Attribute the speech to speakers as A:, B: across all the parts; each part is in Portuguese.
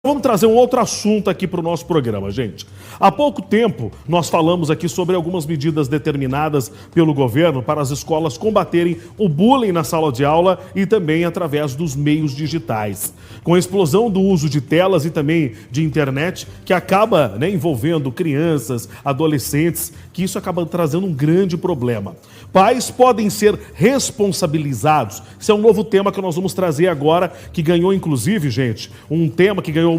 A: Vamos trazer um outro assunto aqui para o nosso programa, gente. Há pouco tempo, nós falamos aqui sobre algumas medidas determinadas pelo governo para as escolas combaterem o bullying na sala de aula e também através dos meios digitais. Com a explosão do uso de telas e também de internet, que acaba envolvendo crianças, adolescentes, que isso acaba trazendo um grande problema. Pais podem ser responsabilizados. Esse é um novo tema que nós vamos trazer agora, que ganhou, inclusive, gente, um tema que ganhou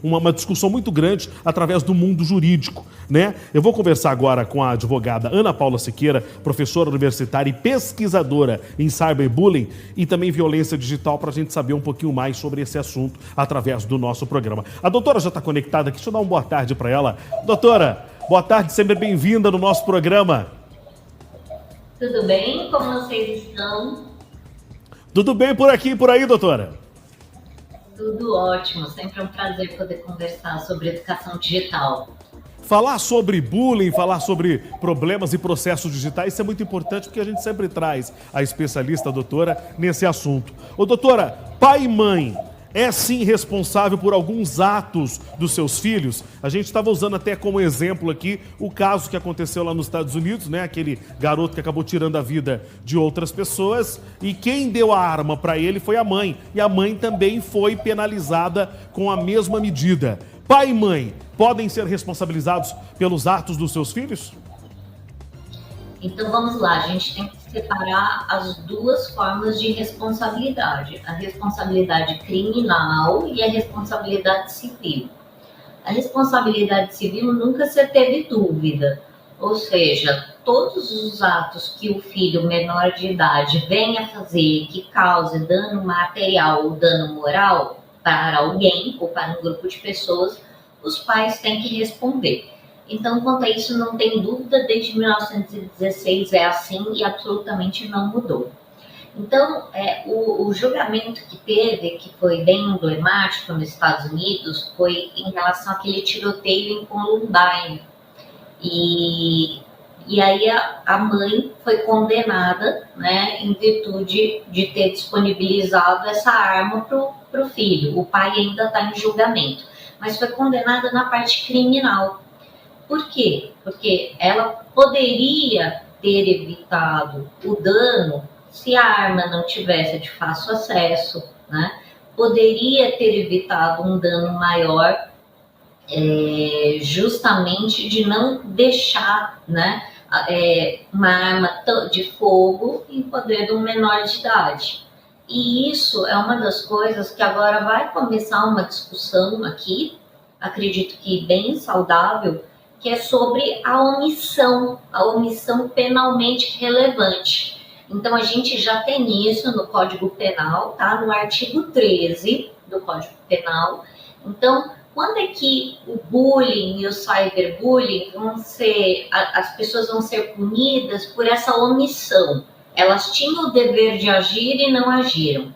A: uma discussão muito grande através do mundo jurídico, né? Eu vou conversar agora com a advogada Ana Paula Siqueira, professora universitária e pesquisadora em cyberbullying e também violência digital, para a gente saber um pouquinho mais sobre esse assunto através do nosso programa. A doutora já está conectada aqui, deixa eu dar uma boa tarde para ela. Doutora, boa tarde, sempre bem-vinda no nosso programa.
B: Tudo bem? Como vocês estão?
A: Tudo bem por aqui e por aí, doutora?
B: Tudo ótimo. Sempre é um prazer poder conversar sobre educação digital.
A: Falar sobre bullying, falar sobre problemas e processos digitais, isso é muito importante porque a gente sempre traz a especialista, a doutora, nesse assunto. Ô, doutora, pai e mãe é sim responsável por alguns atos dos seus filhos? A gente estava usando até como exemplo aqui o caso que aconteceu lá nos Estados Unidos, né? Aquele garoto que acabou tirando a vida de outras pessoas e quem deu a arma para ele foi a mãe. E a mãe também foi penalizada com a mesma medida. Pai e mãe podem ser responsabilizados pelos atos dos seus filhos?
B: Então vamos lá, a gente tem que separar as duas formas de responsabilidade: a responsabilidade criminal e a responsabilidade civil. A responsabilidade civil nunca se teve dúvida, ou seja, todos os atos que o filho menor de idade venha fazer que cause dano material ou dano moral para alguém ou para um grupo de pessoas, os pais têm que responder. Então, quanto a isso, não tem dúvida, desde 1916 é assim e absolutamente não mudou. Então, o julgamento que teve, que foi bem emblemático nos Estados Unidos, foi em relação àquele tiroteio em Columbine. E aí a mãe foi condenada, né, em virtude de ter disponibilizado essa arma para o filho. O pai ainda está em julgamento, mas foi condenada na parte criminal. Por quê? Porque ela poderia ter evitado o dano se a arma não tivesse de fácil acesso, né? Poderia ter evitado um dano maior, justamente de não deixar, né, uma arma de fogo em poder de um menor de idade. E isso é uma das coisas que agora vai começar uma discussão aqui, acredito que bem saudável, que é sobre a omissão penalmente relevante. Então, a gente já tem isso no Código Penal, tá? No artigo 13 do Código Penal. Então, quando é que o bullying e o cyberbullying as pessoas vão ser punidas por essa omissão? Elas tinham o dever de agir e não agiram.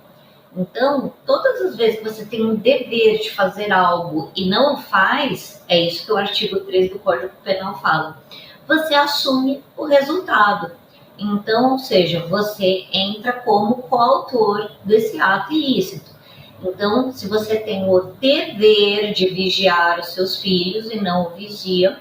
B: Então, todas as vezes que você tem um dever de fazer algo e não o faz, é isso que o artigo 13 do Código Penal fala, você assume o resultado. Então, ou seja, você entra como coautor desse ato ilícito. Então, se você tem o dever de vigiar os seus filhos e não o vigia,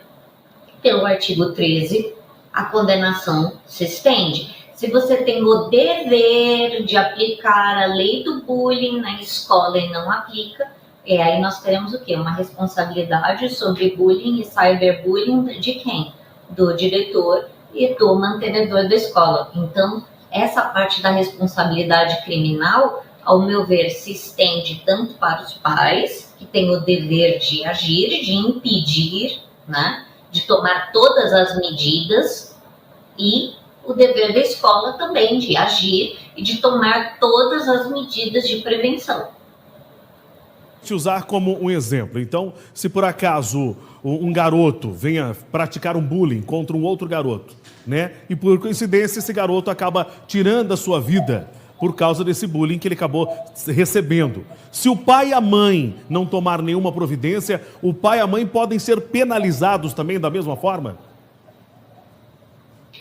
B: pelo artigo 13, a condenação se estende. Se você tem o dever de aplicar a lei do bullying na escola e não aplica, aí nós teremos o quê? Uma responsabilidade sobre bullying e cyberbullying de quem? Do diretor e do mantenedor da escola. Então, essa parte da responsabilidade criminal, ao meu ver, se estende tanto para os pais, que têm o dever de agir, de impedir, né, de tomar todas as medidas, e o dever da escola também de agir e de tomar todas as medidas de prevenção.
A: Te usar como um exemplo. Então, se por acaso um garoto venha praticar um bullying contra um outro garoto, né? E por coincidência esse garoto acaba tirando a sua vida por causa desse bullying que ele acabou recebendo. Se o pai e a mãe não tomar nenhuma providência, o pai e a mãe podem ser penalizados também da mesma forma?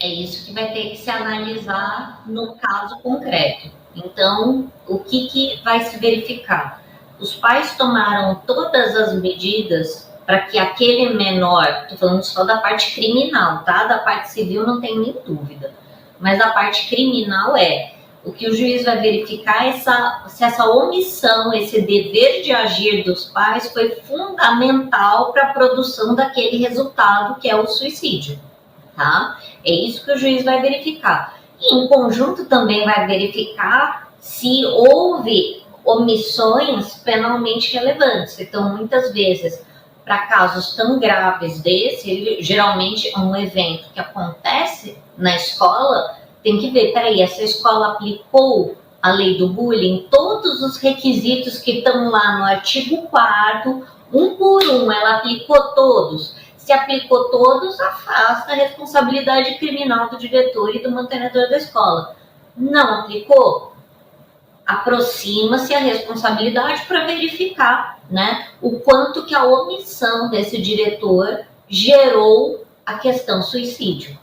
B: É isso que vai ter que se analisar no caso concreto. Então, o que vai se verificar? os pais tomaram todas as medidas para que aquele menor, estou falando só da parte criminal, tá? Da parte civil não tem nem dúvida, mas a parte criminal o que o juiz vai verificar se essa omissão, esse dever de agir dos pais foi fundamental para a produção daquele resultado que é o suicídio, tá? É isso que o juiz vai verificar. E em conjunto também vai verificar se houve omissões penalmente relevantes. Então, muitas vezes, para casos tão graves desse, geralmente um evento que acontece na escola, tem que ver, peraí, essa escola aplicou a lei do bullying, todos os requisitos que estão lá no artigo 4º, um por um, ela aplicou todos. Se aplicou todos, afasta a responsabilidade criminal do diretor e do mantenedor da escola. Não aplicou? Aproxima-se a responsabilidade para verificar, né, o quanto que a omissão desse diretor gerou a questão suicídio.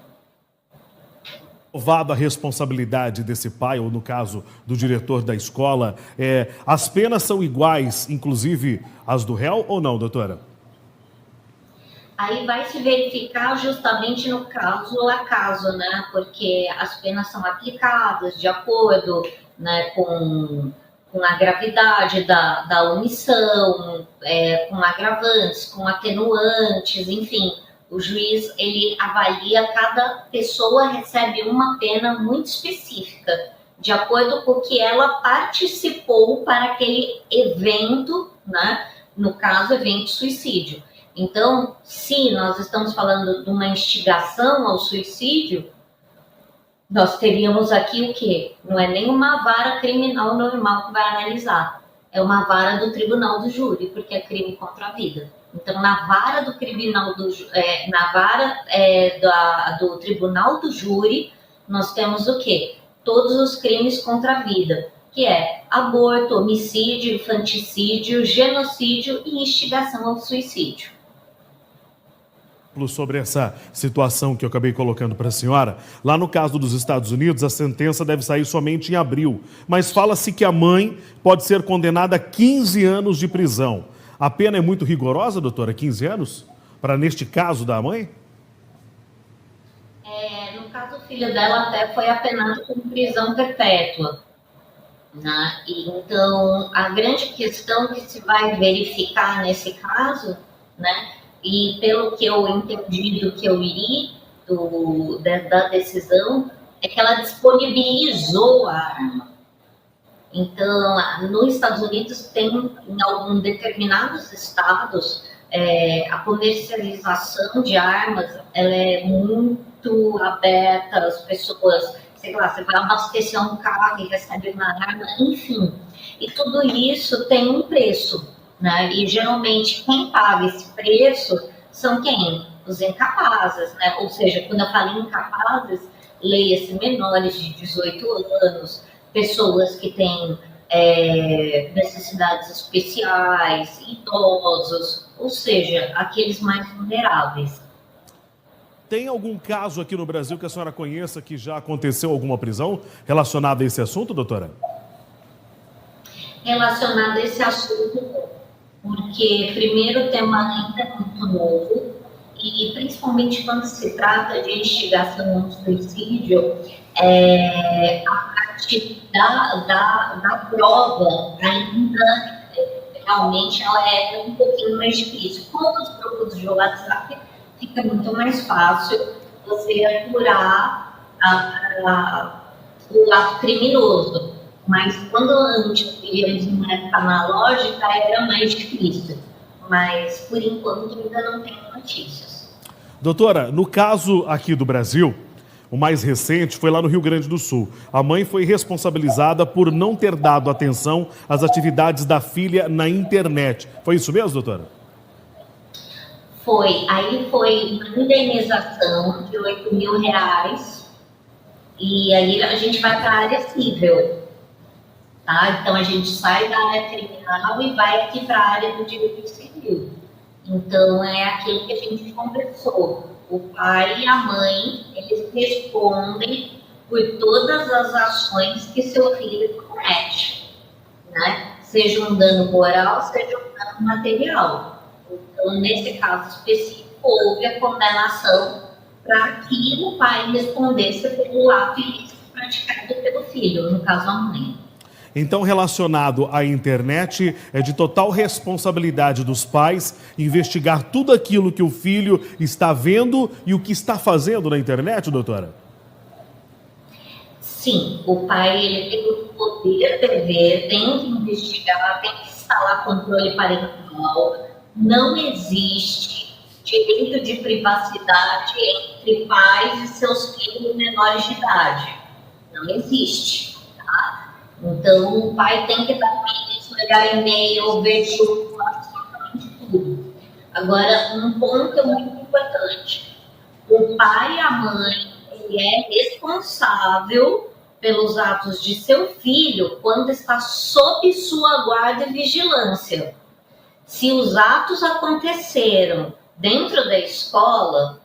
A: Provada a responsabilidade desse pai, ou no caso do diretor da escola, as penas são iguais, inclusive as do réu, ou não, doutora?
B: Aí vai se verificar justamente no caso a caso, né? Porque as penas são aplicadas de acordo, né, com a gravidade da omissão, com agravantes, com atenuantes, enfim. O juiz, ele avalia, cada pessoa recebe uma pena muito específica, de acordo com o que ela participou para aquele evento, né? No caso, evento suicídio. Então, se nós estamos falando de uma instigação ao suicídio, nós teríamos aqui o quê? Não é nem uma vara criminal normal que vai analisar, é uma vara do tribunal do júri, porque é crime contra a vida. Então, na vara do tribunal do tribunal do júri, nós temos o quê? Todos os crimes contra a vida, que é aborto, homicídio, infanticídio, genocídio e instigação ao suicídio.
A: Sobre essa situação que eu acabei colocando para a senhora, lá no caso dos Estados Unidos, a sentença deve sair somente em abril, mas fala-se que a mãe pode ser condenada a 15 anos de prisão. A pena é muito rigorosa, doutora? 15 anos? Para neste caso da mãe?
B: No caso, o filho dela até foi apenado com prisão perpétua, né? E, então, a grande questão que se vai verificar nesse caso, né? E pelo que eu entendi do que eu li da decisão, é que ela disponibilizou a arma. Então, nos Estados Unidos tem, em alguns determinados estados, a comercialização de armas, ela é muito aberta, as pessoas, sei lá, você vai abastecer um carro e recebe uma arma, enfim. E tudo isso tem um preço, né? E geralmente quem paga esse preço são quem? Os incapazes, né? Ou seja, quando eu falo incapazes, leia-se menores de 18 anos, pessoas que têm necessidades especiais, idosos, ou seja, aqueles mais vulneráveis.
A: Tem algum caso aqui no Brasil que a senhora conheça que já aconteceu alguma prisão relacionada a esse assunto, doutora?
B: Relacionado a esse assunto, porque primeiro o tema ainda é muito novo e principalmente quando se trata de instigação ao suicídio, a parte da prova ainda realmente ela é um pouquinho mais difícil. Com os grupos de WhatsApp fica muito mais fácil você apurar o ato criminoso. Mas quando antes vivíamos em uma época analógica, era mais difícil. Mas, por enquanto, ainda não tenho notícias.
A: Doutora, no caso aqui do Brasil, o mais recente foi lá no Rio Grande do Sul. A mãe foi responsabilizada por não ter dado atenção às atividades da filha na internet. Foi isso mesmo, doutora?
B: Foi. Aí foi uma indenização de R$8.000. E aí a gente vai para a área civil. Tá? Então, a gente sai da área criminal e vai aqui para a área do direito civil. Então, é aquilo que a gente conversou. O pai e a mãe, eles respondem por todas as ações que seu filho comete, né? Seja um dano moral, seja um dano material. Então, nesse caso específico, houve a condenação para que o pai respondesse pelo ato ilícito praticado pelo filho, no caso a mãe.
A: Então, relacionado à internet, é de total responsabilidade dos pais investigar tudo aquilo que o filho está vendo e o que está fazendo na internet, doutora?
B: Sim, o pai ele tem o poder de ver, tem que investigar, tem que instalar controle parental. Não existe direito de privacidade entre pais e seus filhos menores de idade. Não existe, tá? Então, o pai tem que dar isso, pegar e-mail, ver tudo, absolutamente tudo. Agora, um ponto muito importante. O pai e a mãe, ele é responsável pelos atos de seu filho quando está sob sua guarda e vigilância. Se os atos aconteceram dentro da escola,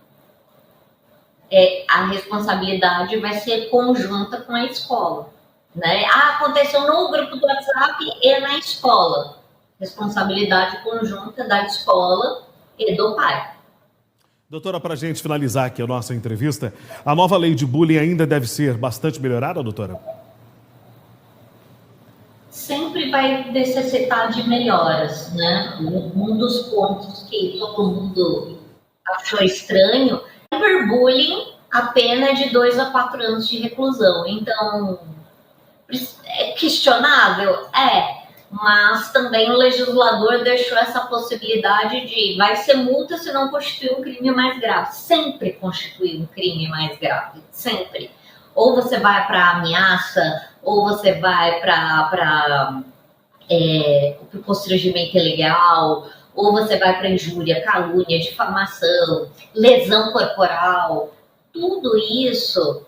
B: a responsabilidade vai ser conjunta com a escola. Né? Aconteceu no grupo do WhatsApp e na escola. Responsabilidade conjunta da escola e do pai.
A: Doutora, para a gente finalizar aqui a nossa entrevista, a nova lei de bullying ainda deve ser bastante melhorada, doutora?
B: Sempre vai necessitar de melhoras, né? Um dos pontos que todo mundo achou estranho é cyberbullying, a pena é de 2 a 4 anos de reclusão. Então, é questionável? Mas também o legislador deixou essa possibilidade de vai ser multa se não constituir um crime mais grave. Sempre constitui um crime mais grave, sempre. Ou você vai para ameaça, ou você vai para o constrangimento ilegal, ou você vai para injúria, calúnia, difamação, lesão corporal. Tudo isso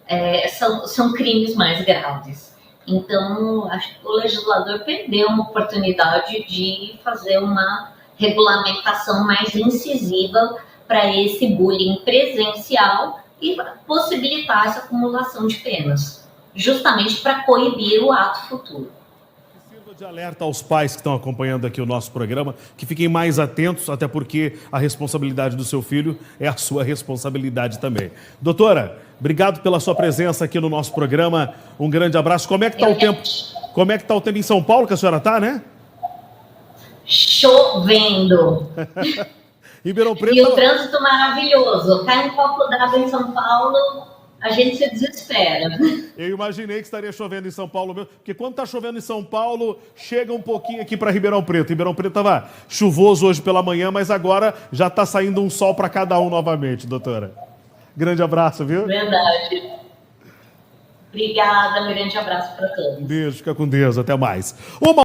B: são crimes mais graves. Então, acho que o legislador perdeu uma oportunidade de fazer uma regulamentação mais incisiva para esse bullying presencial e possibilitar essa acumulação de penas, justamente para coibir o ato futuro.
A: Sirva de alerta aos pais que estão acompanhando aqui o nosso programa, que fiquem mais atentos, até porque a responsabilidade do seu filho é a sua responsabilidade também. Doutora, obrigado pela sua presença aqui no nosso programa. Um grande abraço. Como é que está o tempo? Como é que está o tempo em São Paulo, que a senhora está, né?
B: Chovendo.
A: Ribeirão Preto.
B: E o trânsito maravilhoso. Cai um copo d'água em São Paulo, a gente se desespera.
A: Eu imaginei que estaria chovendo em São Paulo mesmo, porque quando está chovendo em São Paulo, chega um pouquinho aqui para Ribeirão Preto. Ribeirão Preto estava chuvoso hoje pela manhã, mas agora já está saindo um sol para cada um novamente, doutora. Grande abraço, viu?
B: Verdade. Obrigada, um grande abraço para todos.
A: Beijo, fica com Deus, até mais.